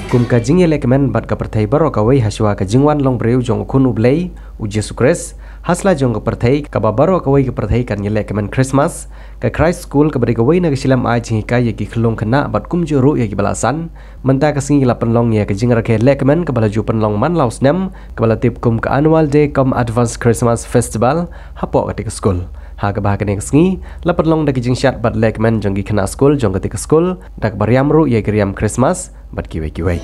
Kum kajing Lehkmen bat kapertai barokawai haswa kajingwan long breu jong kun ublei Yesus Kristus hasla jong kapertai kaba barokawai kapertai kan Lehkmen Christmas ka Christ School kabari kawai na kasilam aj hika yaki Khyllung kena bat kum juru yaki balasan menta kasingi la penlong ya kajing rake Lehkmen kabala ju penlong man laus nem kabala tip kum ka annual day kom advanced Christmas festival hapok ketika school. Haga bahagian yang sengi, lapat long daki jingsyat bat Lehkmen jonggi kena school jong ketika school dak Riam ru ya Riam Christmas bat kiwai.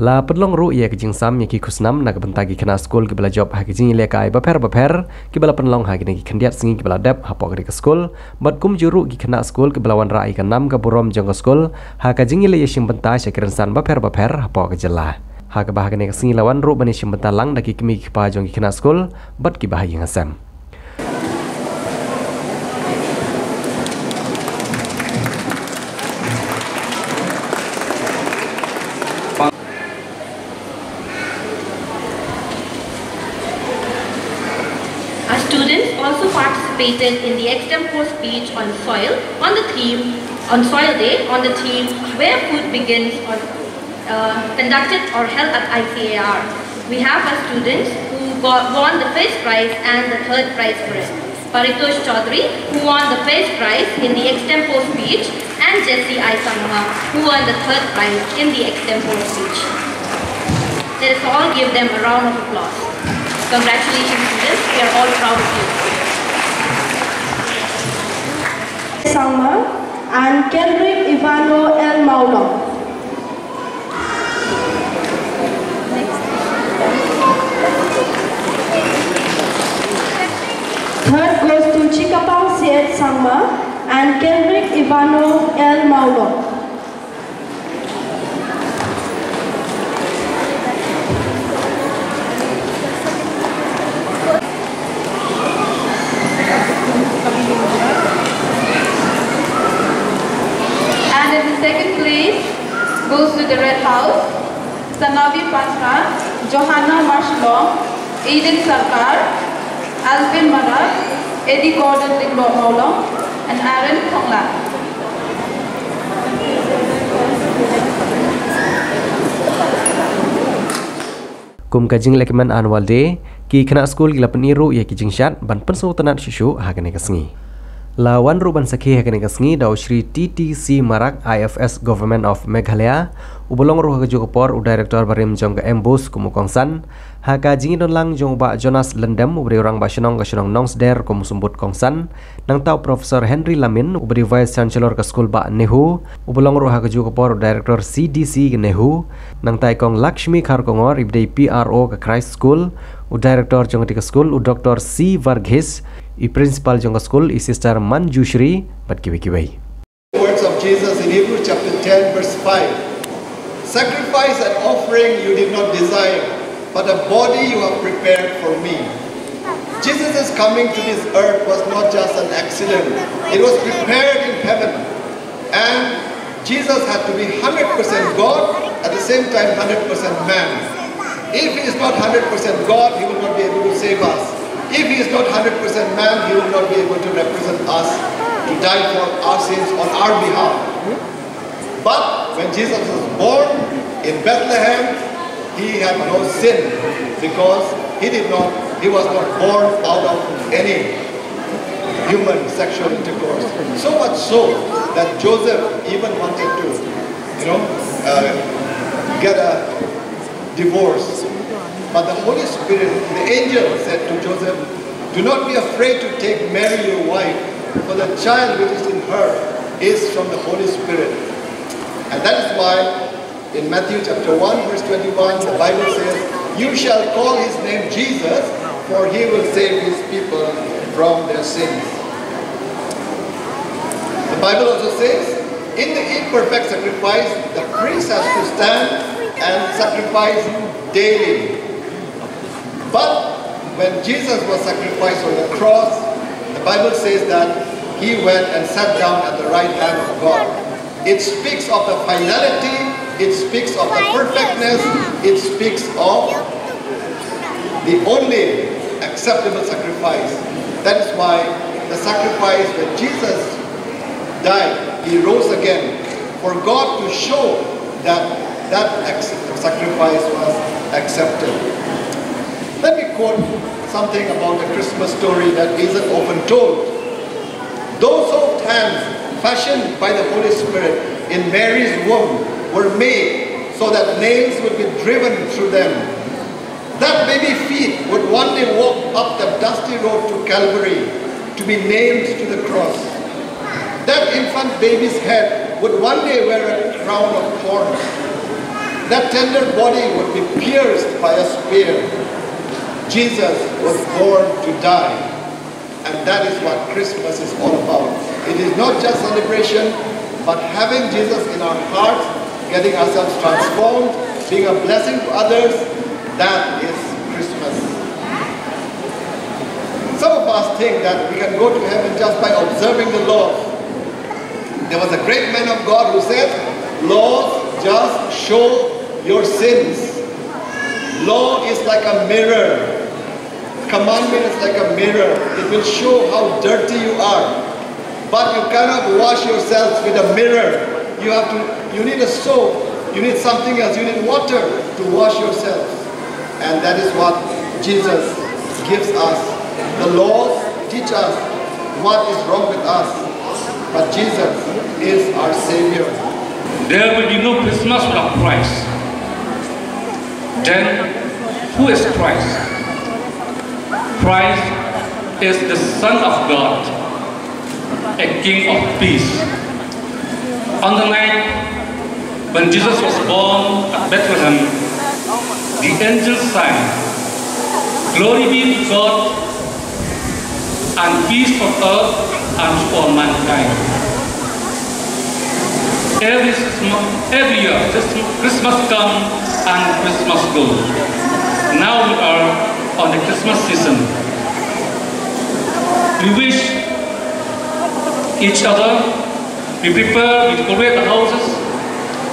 La pedlong ru ya kejing sam ya ki kusnam na kabentagi kena school kibala job ha kejing lekai baper kibala penlong ha kini kendiat singi kibala dep hapok ke school bat kum juru ki kena school kibala wan rai kanam ka burom jong school ha kejing le yashim benta syakiran san baper hapok ke jela ha ka bah kene singi lawan ru bani shim benta lang daki kimi ki pa jong ki kena school bat ki bah yang asam. Students also participated in the extempore speech on soil day on the theme where food begins conducted or held at ICAR. We have a student who won the first prize and the third prize for it. Paritosh Chaudhary, who won the first prize in the extempore speech, and Jessie Aisangha, who won the third prize in the extempore speech. Let us all give them a round of applause. Congratulations, students. We are all proud of you. Sangma and Kendrick Ivano L. Maulong. Third goes to Chikapang Syed Sangma and Kendrick Ivano L. Maulong. Second place goes to the Red House, Sanavi Patra, Johanna Marshallong, Aiden Sarkar, Alvin Marat, Eddie Gordon Lingbo Maulong, and Aaron Thongla. Kum kajing Lehkmen annual day ki kena school gila peniru ya kijing syat ban pensu tanat syushu ha kene kesengi. Lawan ruban sakhi hekani kasngi daw Shri TTC Marak IFS Government of Meghalaya ubulong ruh ke jokopor u director barim jong ke embus kumukongsan haka jingi don lang jong ba Jonas Lendem ubri orang ba shenong ke shenong Nongsder kumusumbut kongsan nang tau Profesor Henry Lamin ubri Vice Chancellor ke school ba Nehu ubulong ruh ke jokopor u director CDC ke Nehu nang tai kong Lakshmi Kharkongor ibdei PRO ke Christ School u director jong ke school u Dr. C Varghese I principal jong school I sister Manjushri bat kiwi-kiwi. Words of Jesus in Hebrews chapter 10 verse 5. Sacrifice and offering you did not desire, but a body you have prepared for me. Jesus' coming to this earth was not just an accident. It was prepared in heaven. And Jesus had to be 100% God, at the same time 100% man. If he is not 100% God, he will not be able to save us. If he is not 100% man, he will not be able to represent us, to die for our sins on our behalf. But when Jesus was born in Bethlehem, he had no sin because he was not born out of any human sexual intercourse. So much so that Joseph even wanted to, get a divorce. But the Holy Spirit, the angel said to Joseph, do not be afraid to take Mary your wife, for the child which is in her is from the Holy Spirit. And that is why in Matthew chapter 1 verse 21, the Bible says, you shall call his name Jesus, for he will save his people from their sins. The Bible also says, in the imperfect sacrifice, the priest has to stand and sacrifice daily. But when Jesus was sacrificed on the cross, the Bible says that he went and sat down at the right hand of God. It speaks of the finality, it speaks of the perfectness, it speaks of the only acceptable sacrifice. That is why the sacrifice when Jesus died, he rose again, for God to show that sacrifice was accepted. Let me quote something about the Christmas story that isn't often told. Those soft hands fashioned by the Holy Spirit in Mary's womb were made so that nails would be driven through them. That baby feet would one day walk up the dusty road to Calvary to be nailed to the cross. That infant baby's head would one day wear a crown of thorns. That tender body would be pierced by a spear. Jesus was born to die, and that is what Christmas is all about. It is not just celebration, but having Jesus in our hearts, getting ourselves transformed, being a blessing to others. That is Christmas. Some of us think that we can go to heaven just by observing the laws. There was a great man of God who said, laws just show your sins. Law is like a mirror. Commandment is like a mirror. It will show how dirty you are. But you cannot wash yourself with a mirror. You need a soap. You need something else. You need water to wash yourself. And that is what Jesus gives us. The laws teach us what is wrong with us. But Jesus is our Savior. There will be no Christmas without Christ. Then, who is Christ? Christ is the Son of God, a King of peace. On the night when Jesus was born at Bethlehem, the angels sang, "Glory be to God, and peace on earth and for mankind." Every year, Christmas comes and Christmas goes. Now we are on the Christmas season. We wish each other, we prepare, we decorate the houses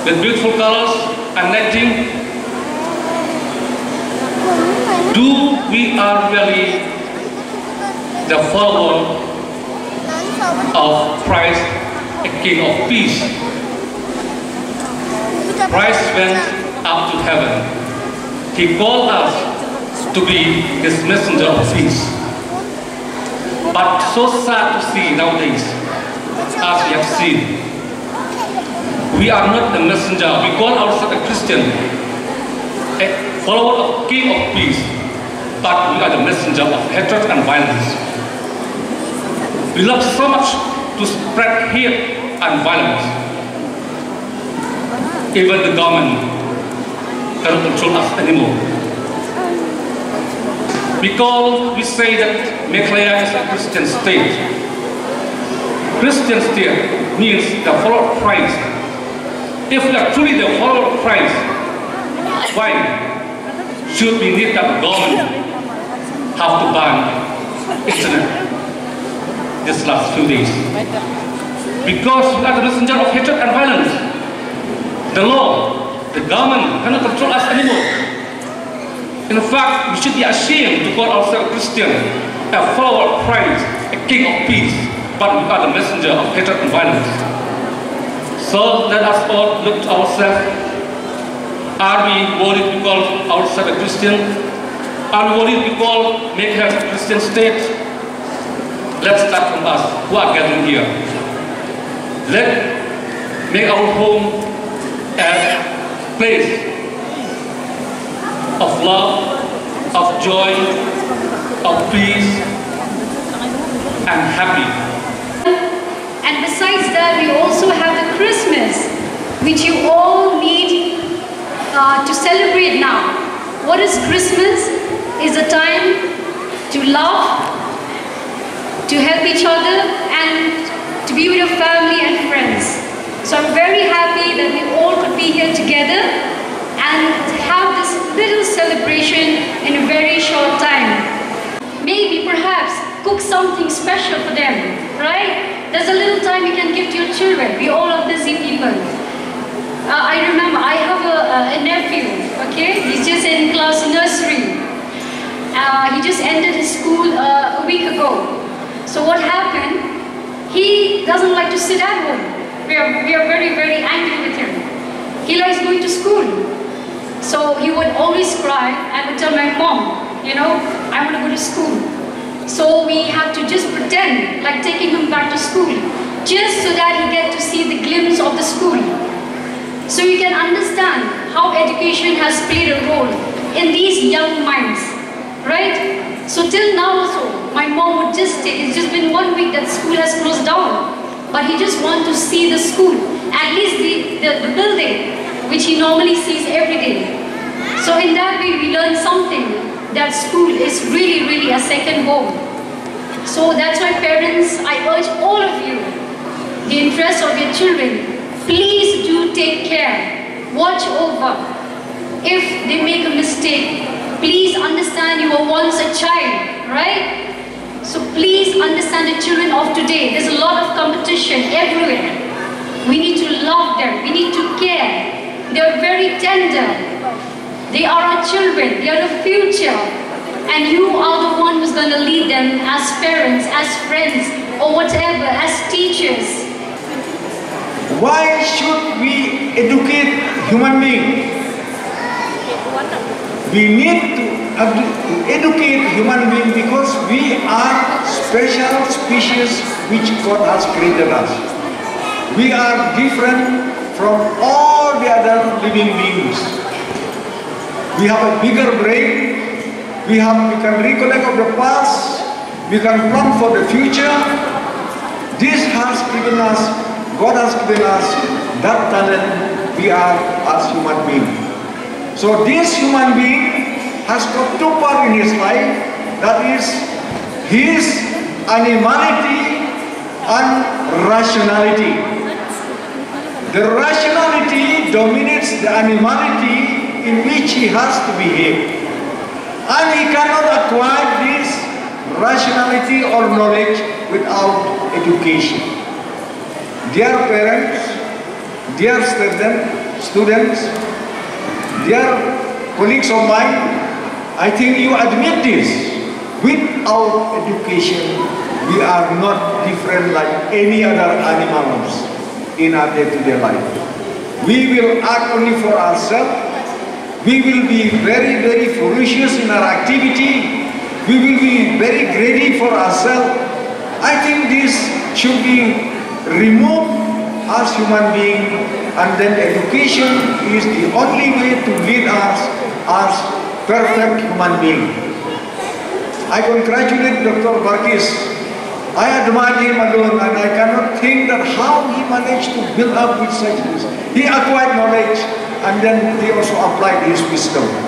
with beautiful colors and lighting. We are really the follower of Christ, a King of peace. Christ went up to heaven. He called us to be his messenger of peace. But so sad to see nowadays, as we have seen. We are not a messenger. We call ourselves a Christian, a follower of King of Peace, but we are the messenger of hatred and violence. We love so much to spread hate and violence. Even the government cannot control us anymore. Because we say that Meghalaya is a Christian state. Christian state means the follower of Christ. If we are truly the follower of Christ, why should we need that the government have to ban internet this last few days? Because we are the messenger of hatred and violence. The law, the government cannot control us anymore. In fact, we should be ashamed to call ourselves Christian, a follower of Christ, a king of peace, but we are the messenger of hatred and violence. So let us all look to ourselves. Are we worried to call ourselves a Christian? Are we worried to call Meghalaya a Christian state? Let's start from us who are gathering here. Let's make our home a place of love, of joy, of peace, and happy. And besides that, we also have the Christmas, which you all need to celebrate now. What is Christmas? It's a time to love, to help each other, and to be with your family and friends. So I'm very happy that we all could be here together and have this little celebration in a very short time. Maybe, perhaps, cook something special for them, right? There's a little time you can give to your children. We all are busy people. I remember I have a nephew, okay? He's just in class nursery. He just ended his school a week ago. So what happened? He doesn't like to sit at home. We are very, very angry with him. He likes going to school. So he would always cry and would tell my mom, you know, I want to go to school. So we have to just pretend like taking him back to school, just so that he gets to see the glimpse of the school. So you can understand how education has played a role in these young minds, right? So till now also, my mom would just say, it's just been 1 week that school has closed down, but he just wants to see the school, at least the building, which he normally sees every day. So in that way, we learn something, that school is really, really a second home. So that's why parents, I urge all of you, the interest of your children, please do take care, watch over. If they make a mistake, please understand you were once a child, right? So please understand the children of today. There's a lot of competition everywhere. We need to love them, we need to care. They're very tender. They are our children, they are the future. And you are the one who's going to lead them as parents, as friends, or whatever, as teachers. Why should we educate human beings? We need to educate human beings because we are special species which God has created us. We are different from all the other living beings. We have a bigger brain. We can recollect of the past. We can plan for the future. This has given us, God has given us that talent we are as human beings. So this human being has got two parts in his life. That is his animality and rationality. The rationality dominates the animality in which he has to behave. And he cannot acquire this rationality or knowledge without education. Dear parents, dear students, dear colleagues of mine, I think you admit this. Without education, we are not different like any other animals in our day-to-day life. We will act only for ourselves. We will be very, very ferocious in our activity. We will be very greedy for ourselves. I think this should be removed as human being, and then education is the only way to lead us as perfect human being. I congratulate Dr. Barkis. I admire him alone, and I cannot think that how he managed to build up with such this. He acquired knowledge, and then he also applied his wisdom.